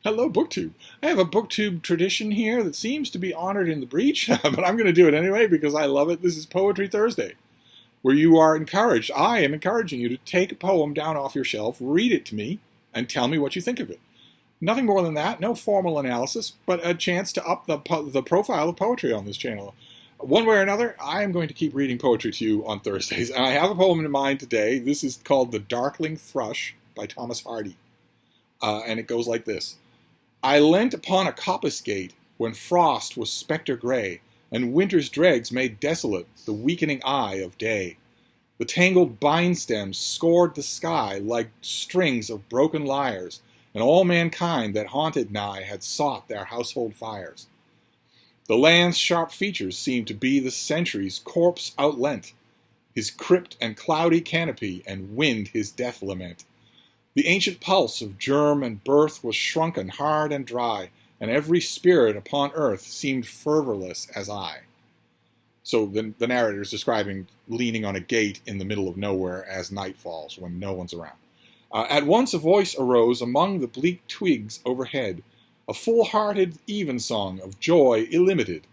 Hello, BookTube. I have a BookTube tradition here that seems to be honored in the breach, but I'm going to do it anyway because I love it. This is Poetry Thursday, where you are encouraged, I am encouraging you to take a poem down off your shelf, read it to me, and tell me what you think of it. Nothing more than that, no formal analysis, but a chance to up the profile of poetry on this channel. One way or another, I am going to keep reading poetry to you on Thursdays, and I have a poem in mind today. This is called The Darkling Thrush by Thomas Hardy, and it goes like this. I leant upon a coppice gate when frost was spectre gray, and winter's dregs made desolate the weakening eye of day. The tangled bind stems scored the sky like strings of broken lyres, and all mankind that haunted nigh had sought their household fires. The land's sharp features seemed to be the century's corpse outlent, his crypt and cloudy canopy, and wind his death lament. The ancient pulse of germ and birth was shrunken hard and dry, and every spirit upon earth seemed fervorless as I. So the narrator is describing leaning on a gate in the middle of nowhere as night falls, when no one's around. At once a voice arose among the bleak twigs overhead, a full-hearted evensong of joy illimited.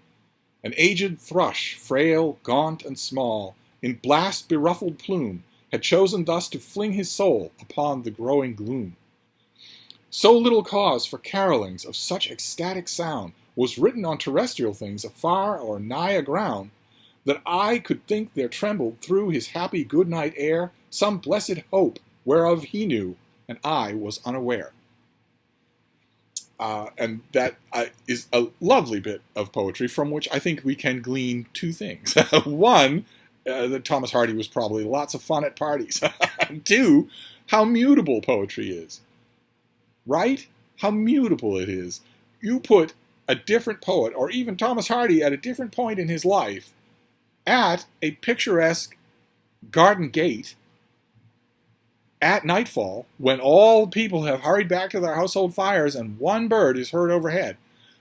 An aged thrush, frail, gaunt, and small, in blast-beruffled plume, had chosen thus to fling his soul upon the growing gloom. So little cause for carolings of such ecstatic sound was written on terrestrial things afar or nigh aground, that I could think there trembled through his happy good-night air some blessed hope whereof he knew, and I was unaware. And that is a lovely bit of poetry from which I think we can glean two things. One, that Thomas Hardy was probably lots of fun at parties. And two, how mutable poetry is. Right? How mutable it is. You put a different poet, or even Thomas Hardy at a different point in his life, at a picturesque garden gate at nightfall, when all people have hurried back to their household fires and one bird is heard overhead.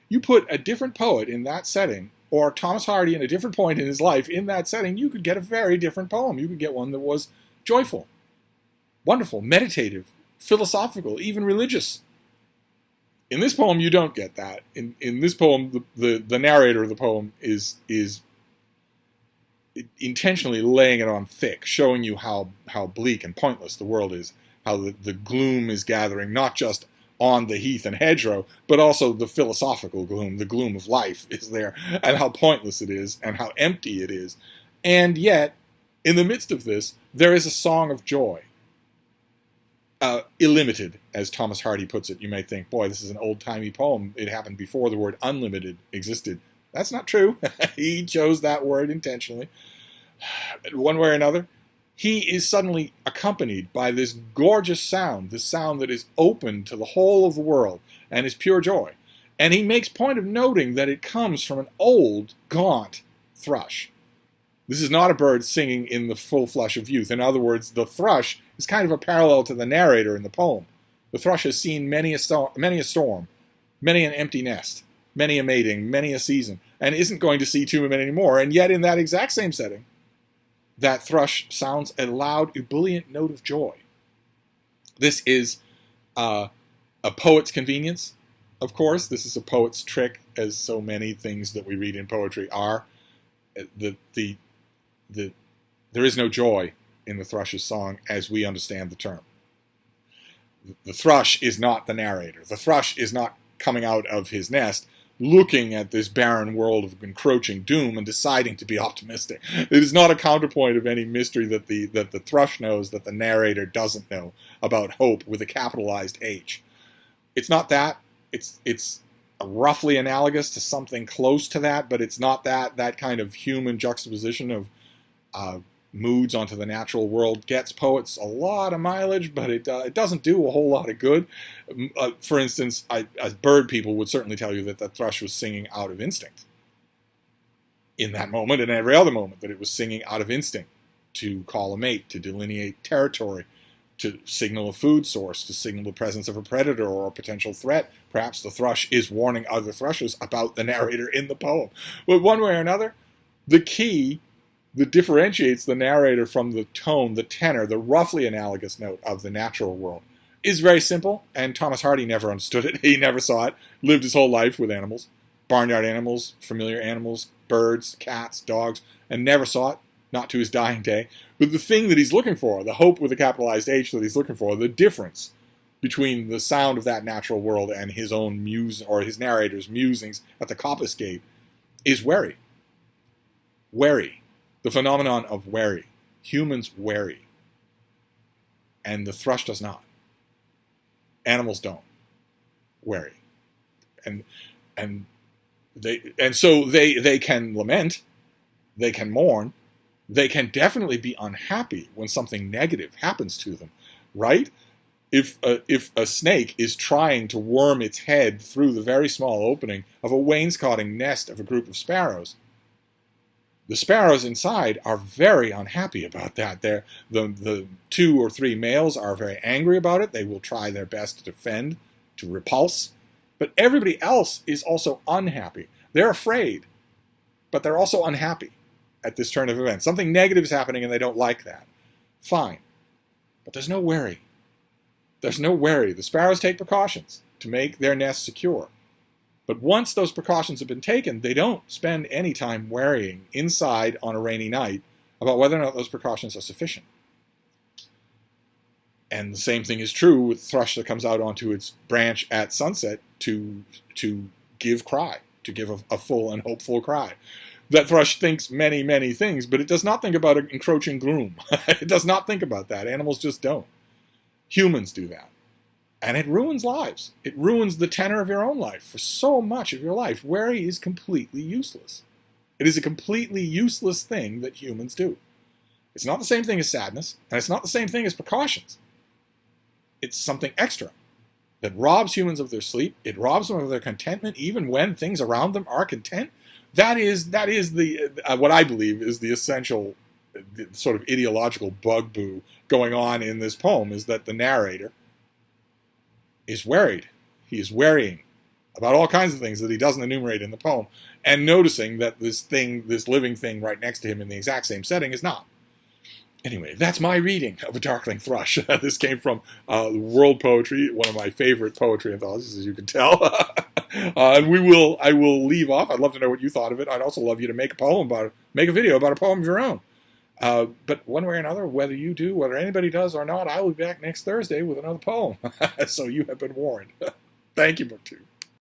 You put a different poet in that setting, or Thomas Hardy in a different point in his life in that setting, you could get a very different poem. You could get one that was joyful, wonderful, meditative, philosophical, even religious. In this poem, you don't get that. In this poem, the narrator of the poem is intentionally laying it on thick, showing you how bleak and pointless the world is, how the gloom is gathering, not just on the heath and hedgerow, but also the philosophical gloom, the gloom of life is there, and how pointless it is, and how empty it is. And yet, in the midst of this, there is a song of joy. Illimited, as Thomas Hardy puts it. You may think, boy, this is an old-timey poem. It happened before the word unlimited existed. That's not true. He chose that word intentionally. One way or another, he is suddenly accompanied by this gorgeous sound, this sound that is open to the whole of the world and is pure joy. And he makes point of noting that it comes from an old, gaunt thrush. This is not a bird singing in the full flush of youth. In other words, the thrush is kind of a parallel to the narrator in the poem. The thrush has seen many a storm, many an empty nest, many a mating, many a season, and isn't going to see too many more. And yet in that exact same setting, that thrush sounds a loud, ebullient note of joy. This is a poet's convenience, of course. This is a poet's trick, as so many things that we read in poetry are. There is no joy in the thrush's song as we understand the term. The thrush is not the narrator. The thrush is not coming out of his nest looking at this barren world of encroaching doom and deciding to be optimistic. It is not a counterpoint of any mystery that the thrush knows that the narrator doesn't know about hope with a capitalized H. It's not that. It's roughly analogous to something close to that, but it's not that kind of human juxtaposition of moods onto the natural world gets poets a lot of mileage, but it doesn't do a whole lot of good. For instance, as bird people would certainly tell you that the thrush was singing out of instinct in that moment and every other moment, that it was singing out of instinct to call a mate, to delineate territory, to signal a food source, to signal the presence of a predator or a potential threat. Perhaps the thrush is warning other thrushes about the narrator in the poem. But one way or another, the key that differentiates the narrator from the tone, the tenor, the roughly analogous note of the natural world is very simple, and Thomas Hardy never understood it. He never saw it. Lived his whole life with animals, barnyard animals, familiar animals, birds, cats, dogs, and never saw it, not to his dying day. But the thing that he's looking for, the hope with a capitalized H that he's looking for, the difference between the sound of that natural world and his own or his narrator's musings at the coppice gate, is worry. Worry. The phenomenon of worry. Humans worry. And the thrush does not. Animals don't worry. And so they can lament, they can mourn, they can definitely be unhappy when something negative happens to them, right? If a snake is trying to worm its head through the very small opening of a wainscoting nest of a group of sparrows, the sparrows inside are very unhappy about that. The 2 or 3 males are very angry about it. They will try their best to defend, to repulse. But everybody else is also unhappy. They're afraid, but they're also unhappy at this turn of events. Something negative is happening and they don't like that. Fine. But there's no worry. There's no worry. The sparrows take precautions to make their nest secure. But once those precautions have been taken, they don't spend any time worrying inside on a rainy night about whether or not those precautions are sufficient. And the same thing is true with thrush that comes out onto its branch at sunset to give cry, to give a full and hopeful cry. That thrush thinks many, many things, but it does not think about an encroaching gloom. It does not think about that. Animals just don't. Humans do that. And it ruins lives. It ruins the tenor of your own life for so much of your life. Worry is completely useless. It is a completely useless thing that humans do. It's not the same thing as sadness, and it's not the same thing as precautions. It's something extra that robs humans of their sleep. It robs them of their contentment, even when things around them are content. That is the what I believe is the essential sort of ideological bugaboo going on in this poem, is that the narrator is worried. He is worrying about all kinds of things that he doesn't enumerate in the poem, and noticing that this living thing right next to him in the exact same setting is not. Anyway, that's my reading of A Darkling Thrush. This came from World Poetry, one of my favorite poetry anthologies, as you can tell. And I will leave off. I'd love to know what you thought of it. I'd also love you to make a video about a poem of your own. But one way or another, whether you do, whether anybody does or not, I will be back next Thursday with another poem. So you have been warned. Thank you, BookTube.